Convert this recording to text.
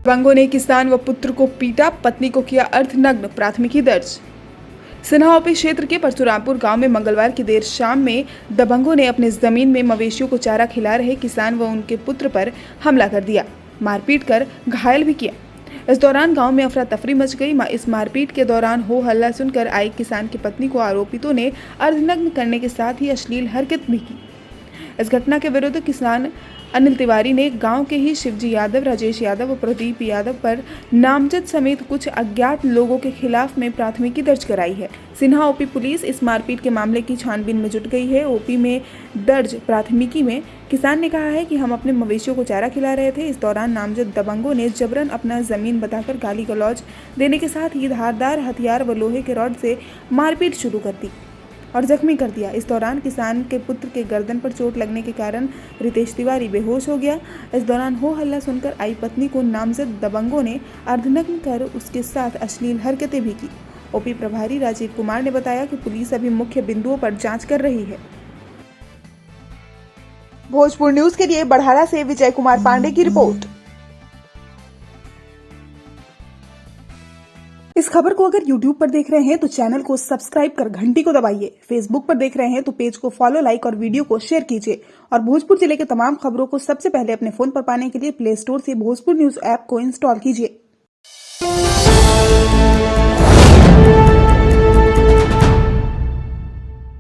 दबंगों ने किसान व पुत्र को पीटा, पत्नी को किया अर्धनग्न, प्राथमिकी दर्ज। सिन्हा ओपी क्षेत्र के परशुरामपुर गांव में मंगलवार की देर शाम में दबंगों ने अपनी जमीन में मवेशियों को चारा खिला रहे किसान व उनके पुत्र पर हमला कर दिया, मारपीट कर घायल भी किया। इस दौरान गांव में अफरा तफरी मच गई। इस मारपीट के दौरान हो हल्ला सुनकर आई किसान की पत्नी को आरोपितों ने अर्धनग्न करने के साथ ही अश्लील हरकत भी की। इस घटना के विरुद्ध किसान अनिल तिवारी ने गांव के ही शिवजी यादव, राजेश यादव व प्रदीप यादव पर नामजद समेत कुछ अज्ञात लोगों के खिलाफ में प्राथमिकी दर्ज कराई है। सिन्हा ओपी पुलिस इस मारपीट के मामले की छानबीन में जुट गई है। ओपी में दर्ज प्राथमिकी में किसान ने कहा है कि हम अपने मवेशियों को चारा खिला रहे थे। इस दौरान नामजद दबंगों ने जबरन अपना जमीन बताकर गाली गलौज देने के साथ ही धारदार हथियार व लोहे के रॉड से मारपीट शुरू कर दी और जख्मी कर दिया। इस दौरान किसान के पुत्र के गर्दन पर चोट लगने के कारण रितेश तिवारी बेहोश हो गया। इस दौरान हो हल्ला सुनकर आई पत्नी को नामजद दबंगों ने अर्धनग्न कर उसके साथ अश्लील हरकतें भी की। ओपी प्रभारी राजीव कुमार ने बताया कि पुलिस अभी मुख्य बिंदुओं पर जांच कर रही है। भोजपुर न्यूज के लिए बढ़ारा से विजय कुमार पांडे की रिपोर्ट। इस खबर को अगर YouTube पर देख रहे हैं तो चैनल को सब्सक्राइब कर घंटी को दबाइए। Facebook पर देख रहे हैं तो पेज को फॉलो, लाइक और वीडियो को शेयर कीजिए। और भोजपुर जिले के तमाम खबरों को सबसे पहले अपने फोन पर पाने के लिए प्ले स्टोर से भोजपुर न्यूज ऐप को इंस्टॉल कीजिए।